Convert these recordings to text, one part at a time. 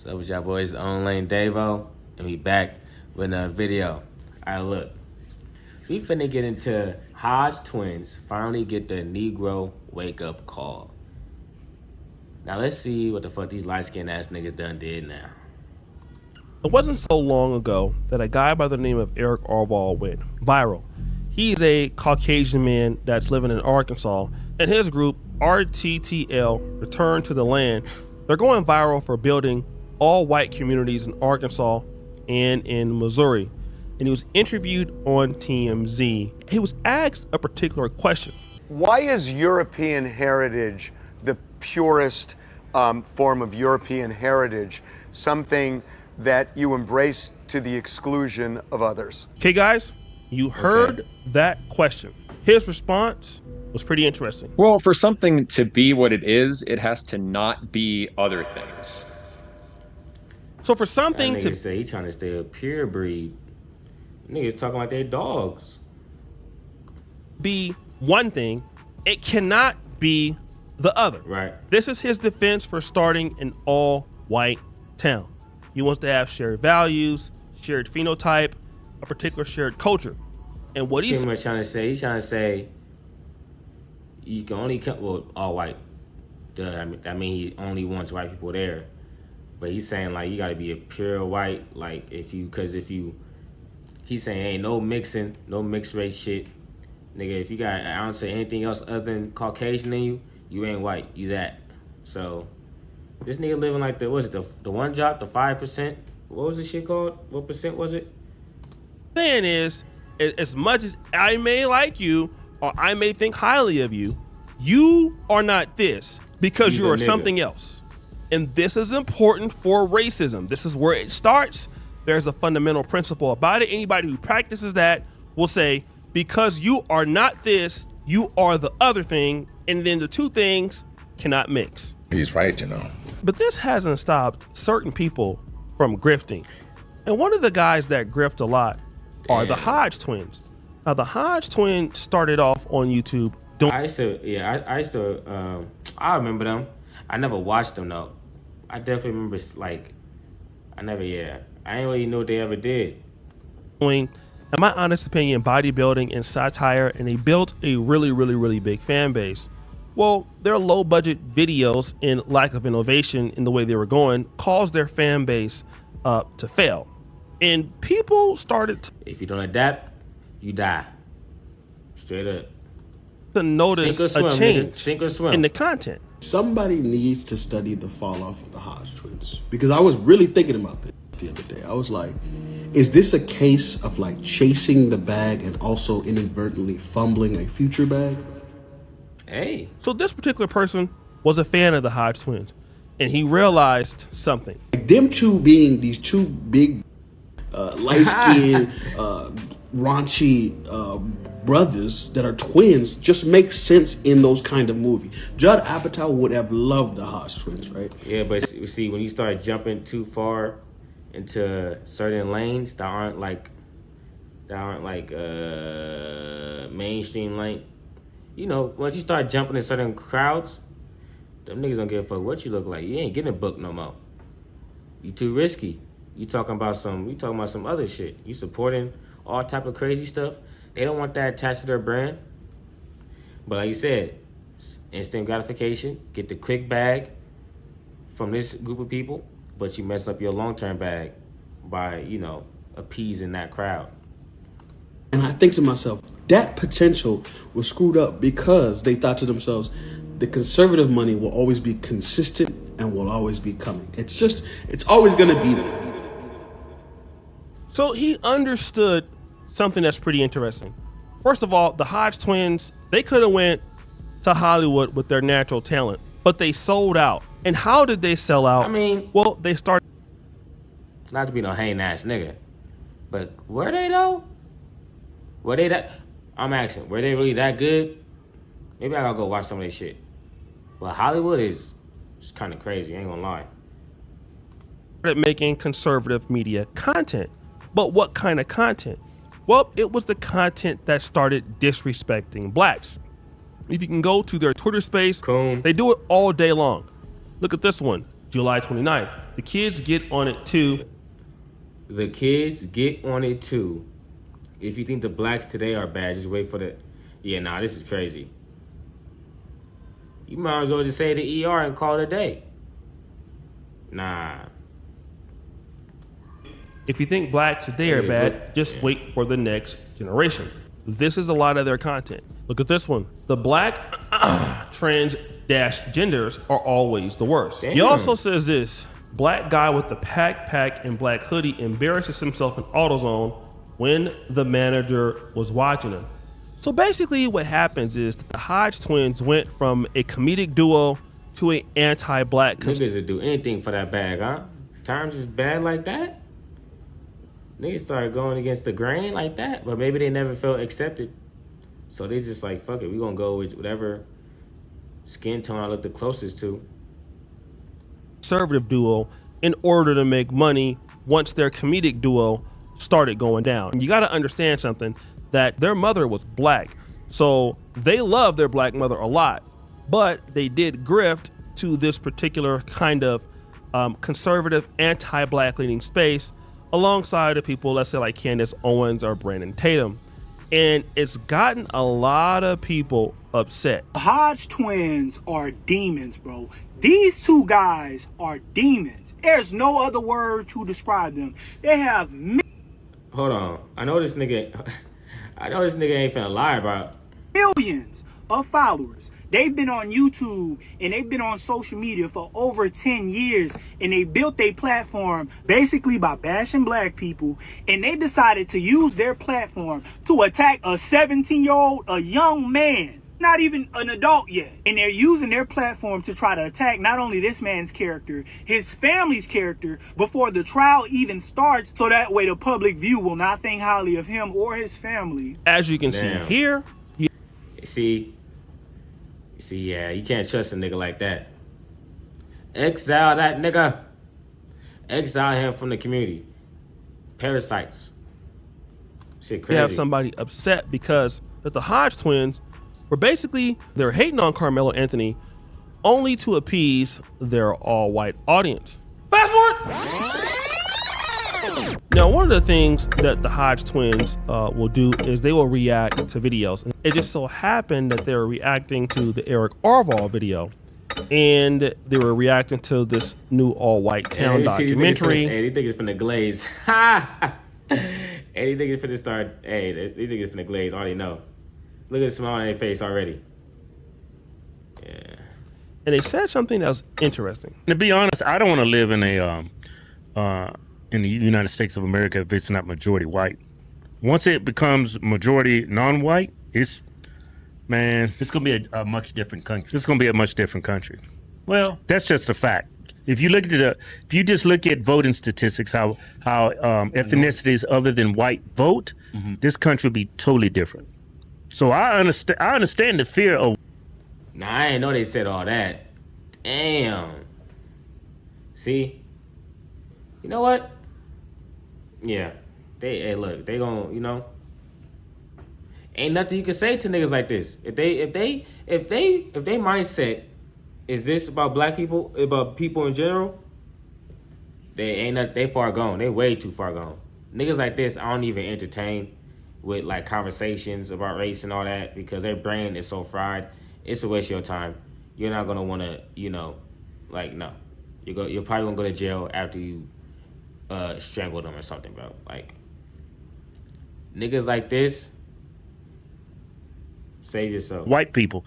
So with y'all boys, Ownlane Davo, and we back with another video. Alright, look. We finna get into Hodge Twins finally get the Negro wake-up call. Now let's see what the fuck these light-skinned ass niggas done did now. It wasn't so long ago that a guy by the name of Eric Arval went viral. He's a Caucasian man that's living in Arkansas, and his group, RTTL, Return to the Land, they're going viral for building all white communities in Arkansas and in Missouri. And he was interviewed on TMZ. He was asked a particular question. Why is European heritage the purest form of European heritage, something that you embrace to the exclusion of others? Okay, guys, you heard that question. His response was pretty interesting. Well, for something to be what it is, it has to not be other things. So for something to say he trying to stay a pure breed. Niggas talking like they dogs. Be one thing, it cannot be the other. Right. This is his defense for starting an all-white town. He wants to have shared values, shared phenotype, a particular shared culture. And what he's trying to say you can only come, well, all white. I mean, he only wants white people there. But he's saying, like, you got to be a pure white, like, he's saying ain't no mixing, no mixed race shit. Nigga, if you got an ounce of anything else other than Caucasian in you, you ain't white, you that. So, this nigga living like the one drop, the 5%? What was this shit called? What percent was it? Saying is, as much as I may like you, or I may think highly of you, you are not this because you are something else. And this is important for racism. This is where it starts. There's a fundamental principle about it. Anybody who practices that will say, because you are not this, you are the other thing, and then the two things cannot mix. He's right, you know. But this hasn't stopped certain people from grifting. And one of the guys that grift a lot are the Hodge Twins. Now, the Hodge Twins started off on YouTube. I remember them. I never watched them, though. I definitely remember, like, I didn't really know what they ever did. In my honest opinion, bodybuilding and satire, and they built a really big fan base. Well, their low budget videos and lack of innovation in the way they were going caused their fan base to fail. And people started if you don't adapt, you die. Straight up. To notice a change Sink or swim. in the content. Somebody needs to study the fall off of the Hodge Twins, because I was really thinking about this the other day. I was like, is this a case of like chasing the bag and also inadvertently fumbling a future bag? Hey. So this particular person was a fan of the Hodge Twins, and he realized something. Like them two being these two big, light-skinned, raunchy brothers that are twins just makes sense in those kind of movies. Judd Apatow would have loved the Hodge Twins, right? Yeah, but see, when you start jumping too far into certain lanes that aren't like mainstream lane, you know, once you start jumping in certain crowds, them niggas don't give a fuck what you look like. You ain't getting a book no more. You too risky. You talking about some other shit. You supporting all type of crazy stuff. They don't want that attached to their brand. But like you said, instant gratification, get the quick bag from this group of people, but you mess up your long-term bag by, you know, appeasing that crowd. And I think to myself, that potential was screwed up because they thought to themselves, the conservative money will always be consistent and will always be coming. It's always gonna be there. So he understood something that's pretty interesting. First of all, the Hodge Twins, they could have went to Hollywood with their natural talent, but they sold out. And how did they sell out? I mean, well, they started. Not to be no hating ass nigga, but were they though? Were they that? I'm asking, were they really that good? Maybe I gotta go watch some of this shit. But Hollywood is just kind of crazy. I ain't gonna lie. Making conservative media content, but what kind of content? Well, it was the content that started disrespecting blacks. If you can go to their Twitter space, they do it all day long. Look at this one. July 29th. The kids get on it too. The kids get on it too. If you think the blacks today are bad, just wait for the... Yeah, nah, this is crazy. You might as well just say the ER and call it a day. Nah. If you think blacks today are bad, just wait for the next generation. This is a lot of their content. Look at this one. The black trans-genders are always the worst. Damn. He also says this: black guy with the pack and black hoodie embarrasses himself in AutoZone when the manager was watching him. So basically what happens is that the Hodge twins went from a comedic duo to an anti-black... Niggas would do anything for that bag, huh? Times is bad like that? Niggas started going against the grain like that, but maybe they never felt accepted. So they just like, fuck it, we gonna go with whatever skin tone I look the closest to. Conservative duo in order to make money once their comedic duo started going down. You got to understand something, that their mother was black, so they love their black mother a lot, but they did grift to this particular kind of conservative anti-black leaning space alongside of people, let's say like Candace Owens or Brandon Tatum, and it's gotten a lot of people upset. Hodge twins are demons, bro. These two guys are demons. There's no other word to describe them. They have... Hold on. I know this nigga ain't finna lie about millions of followers. They've been on YouTube and they've been on social media for over 10 years, and they built their platform basically by bashing black people, and they decided to use their platform to attack a 17-year-old, a young man, not even an adult yet. And they're using their platform to try to attack not only this man's character, his family's character, before the trial even starts, so that way the public view will not think highly of him or his family. As you can see here, See, yeah, you can't trust a nigga like that. Exile that nigga. Exile him from the community. Parasites. Shit crazy. you have somebody upset because that the Hodge twins were basically, they're hating on Carmelo Anthony only to appease their all-white audience. Fast forward! Now, one of the things that the Hodge twins will do is they will react to videos. It just so happened that they were reacting to the Eric Arval video, and they were reacting to this new all-white town documentary. Hey, these niggas finna glaze. Ha! Hey, these niggas finna start. Hey, these niggas finna glaze. I already know. Look at the smile on their face already. Yeah. And they said something that was interesting. To be honest, I don't want to live in in the United States of America if it's not majority white. Once it becomes majority non-white, it's gonna be a much different country. It's gonna be a much different country. Well, that's just a fact. If you look at if you just look at voting statistics, how ethnicities other than white vote, this country would be totally different. So I understand the fear of. Nah, I ain't know they said all that. Damn. See? You know what? Yeah. Hey, look, they gon', you know. Ain't nothing you can say to niggas like this. If they mindset is this about black people, about people in general, they far gone. They way too far gone. Niggas like this, I don't even entertain with like conversations about race and all that, because their brain is so fried. It's a waste of your time. You're not gonna wanna, you know, like, no. You're probably gonna go to jail after you strangle them or something, bro. Like, niggas like this, save yourself. White people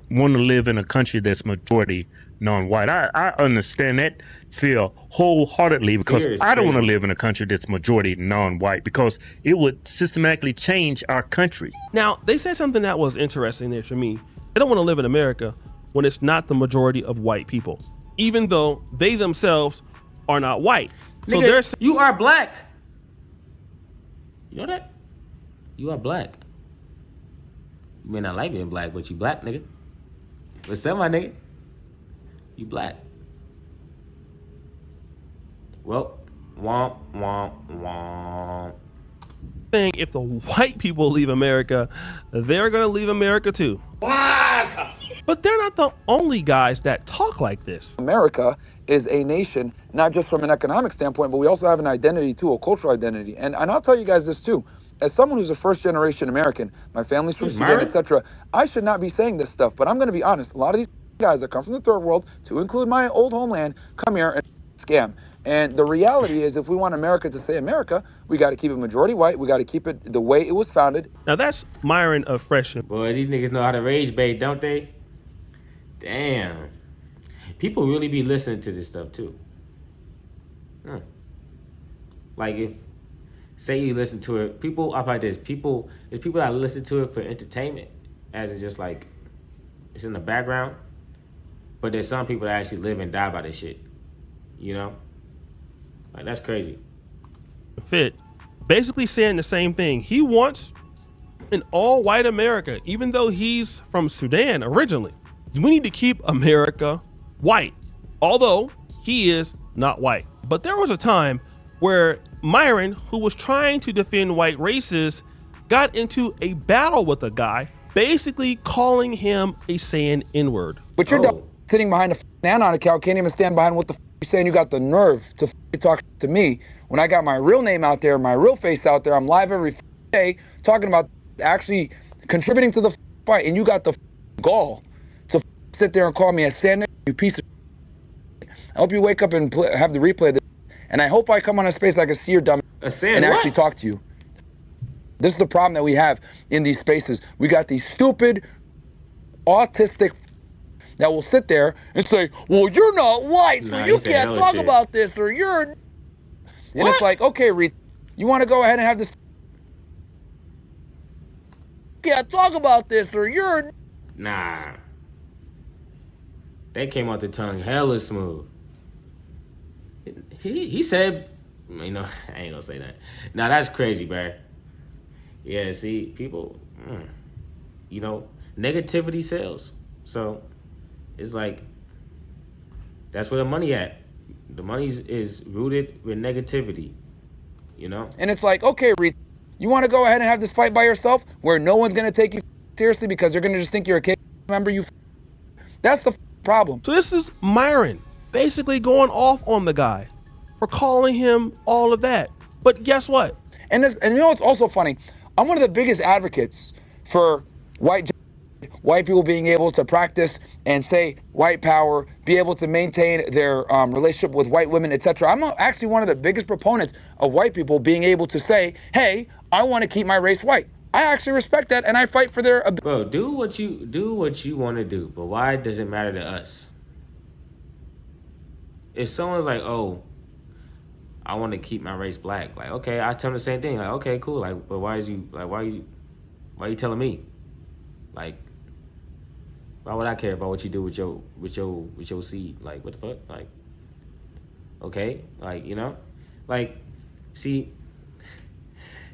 want to live in a country that's majority non-white. I understand that fear wholeheartedly, because I don't want to live in a country that's majority non-white, because it would systematically change our country. Now, they said something that was interesting there to me. They don't want to live in America when it's not the majority of white people, even though they themselves are not white. So nigga, you are black. You know that? You are black. You may not like being black, but you black, nigga. What's up, my nigga? You black. Well, womp, womp, womp. Saying if the white people leave America, they're gonna leave America too. What? But they're not the only guys that talk like this. America is a nation, not just from an economic standpoint, but we also have an identity too, a cultural identity. And I'll tell you guys this too. As someone who's a first-generation American, my family's from Sudan, etc., I should not be saying this stuff, but I'm going to be honest. A lot of these guys that come from the third world, to include my old homeland, come here and scam. And the reality is, if we want America to say America, we got to keep it majority white. We got to keep it the way it was founded. Now that's Myron of Fresh. Boy, these niggas know how to rage bait, don't they? Damn. People really be listening to this stuff too. Like if, say you listen to it, people up like this. There's people that listen to it for entertainment, as it's just like, it's in the background. But there's some people that actually live and die by this shit. You know? Like, that's crazy. Fit, basically saying the same thing. He wants an all-white America, even though he's from Sudan originally. We need to keep America white, although he is not white. But there was a time where Myron, who was trying to defend white races, got into a battle with a guy, basically calling him a saying N-word. But you're sitting behind a anon account, can't even stand behind what the you're saying. You got the nerve to talk to me when I got my real name out there, my real face out there. I'm live every day talking about actually contributing to the fight, and you got the gall to sit there and call me a sandwich, you piece of shit. I hope you wake up and have the replay of this, and I hope I come on a space I can see your dumb and actually talk to you. This is the problem that we have in these spaces. We got these stupid, autistic that will sit there and say, well, you're not white, so you can't talk about this, or you're... And it's like, okay, you want to go ahead and have this... can't talk about this, or you're... Nah. They came out the tongue hella smooth. He said, you know, I ain't gonna say that. Nah, that's crazy, bro. Yeah, see, people, you know, negativity sells. So it's like, that's where the money at. The money is rooted with negativity, you know? And it's like, okay, you want to go ahead and have this fight by yourself where no one's going to take you seriously because they're going to just think you're a kid member? That's the problem. So this is Myron basically going off on the guy for calling him all of that. But guess what? And you know what's also funny? I'm one of the biggest advocates for white people being able to practice and say white power, be able to maintain their relationship with white women, etc. I'm actually one of the biggest proponents of white people being able to say, hey, I want to keep my race white. I actually respect that, and I fight for their ability. Bro, do what you want to do, but why does it matter to us? If someone's like, oh, I want to keep my race black, like, okay, I tell them the same thing. Like, okay, cool. Like, but why are you telling me? Like, why would I care about what you do with your seed? Like, what the fuck? Like, okay, like, you know, like, see,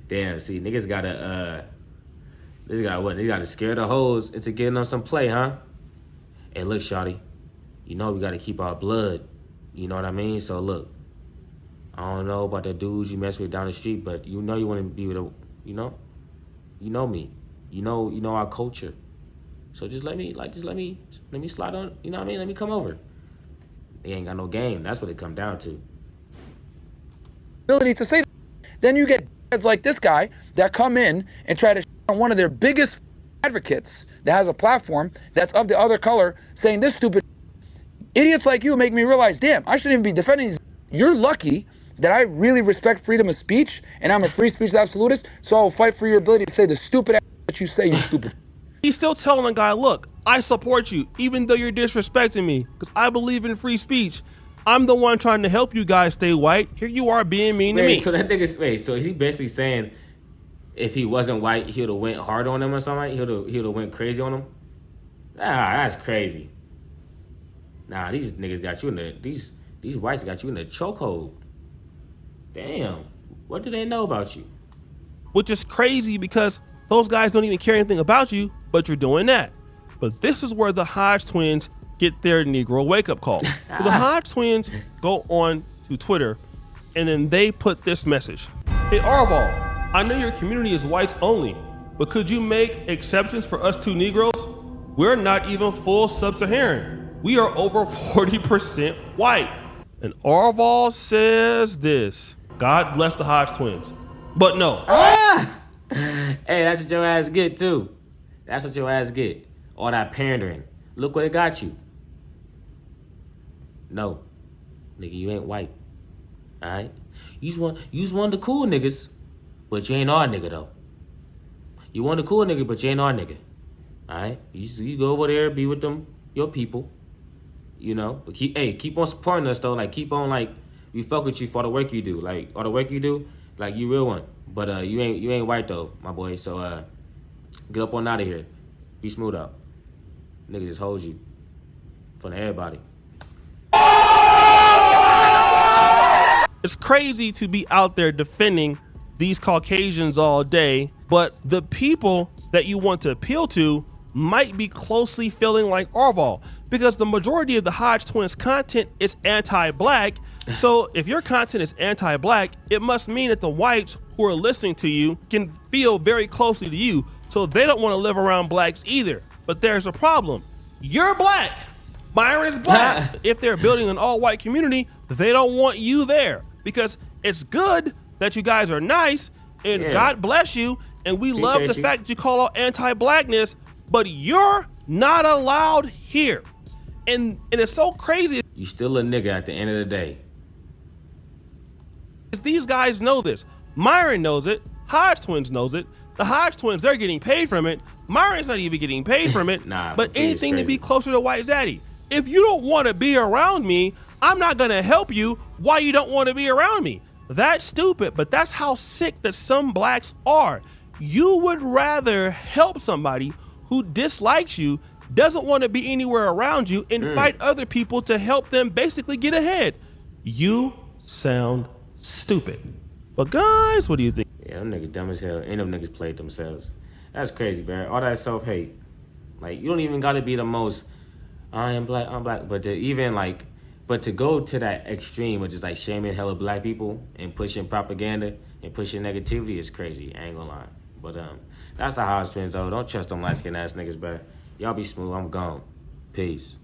damn, see, niggas gotta they gotta scare the hoes into getting on some play, huh? Hey, look, shawty, you know we gotta keep our blood. You know what I mean? So look, I don't know about the dudes you mess with down the street, but you know you want to be with a, you know me, you know our culture. So just let me slide on, you know what I mean? Let me come over. They ain't got no game. That's what it come down to. Ability to say that. Then you get heads like this guy that come in and try to on one of their biggest advocates that has a platform that's of the other color saying this stupid. Idiots like you make me realize, damn, I shouldn't even be defending these. You're lucky that I really respect freedom of speech and I'm a free speech absolutist, so I'll fight for your ability to say the stupid ass that you say, you stupid. He's still telling the guy, look, I support you, even though you're disrespecting me, because I believe in free speech. I'm the one trying to help you guys stay white. Here you are being mean to me. So that nigga, so is he basically saying if he wasn't white, he would have went hard on him or something? He would have went crazy on him? Ah, that's crazy. Nah, these niggas got you in the, these whites got you in the chokehold. Damn, what do they know about you? Which is crazy because those guys don't even care anything about you, but you're doing that. But this is where the Hodge Twins get their Negro wake-up call. So the Hodge Twins go on to Twitter, and then they put this message. Hey, Arval, I know your community is whites only, but could you make exceptions for us two Negroes? We're not even full sub-Saharan. We are over 40% white. And Orval says this: God bless the Hodge Twins. But no. Hey, that's what your ass get too. That's what your ass get. All that pandering. Look what it got you. No, nigga, you ain't white. All right, you just one of the cool niggas, but you ain't our nigga though. You one of the cool nigga, but you ain't our nigga. All right, you go over there, be with them, your people. You know, but keep on supporting us though. Like keep on like we fuck with you for the work you do. Like all the work you do, like you real one. But you ain't white though, my boy. So get up on out of here. Be smooth out. Nigga just hold you. In front of everybody. It's crazy to be out there defending these Caucasians all day, but the people that you want to appeal to might be closely feeling like Orval, because the majority of the Hodge Twins content is anti-black. So if your content is anti-black, it must mean that the whites who are listening to you can feel very closely to you. So they don't want to live around blacks either. But there's a problem. You're black. Byron's black. If they're building an all-white community, they don't want you there, because it's good that you guys are nice and God bless you. And we love the fact that you call out anti-blackness, but you're not allowed here. And it's so crazy. You still a nigga at the end of the day. These guys know this. Myron knows it. Hodge Twins knows it. The Hodge Twins, they're getting paid from it. Myron's not even getting paid from it. Nah, but anything to be closer to White Zaddy. If you don't want to be around me, I'm not going to help you why you don't want to be around me. That's stupid, but that's how sick that some blacks are. You would rather help somebody who dislikes you, doesn't want to be anywhere around you, and fight other people to help them basically get ahead. You sound stupid. But guys, what do you think? Yeah, them niggas dumb as hell. Ain't them niggas played themselves. That's crazy, man. All that self-hate. Like, you don't even gotta be the most, I'm black, but to go to that extreme, which is like shaming hella black people and pushing propaganda and pushing negativity is crazy. I ain't gonna lie. But that's the Hodge Twins though. Don't trust them light-skinned ass niggas, bro. Y'all be smooth. I'm gone. Peace.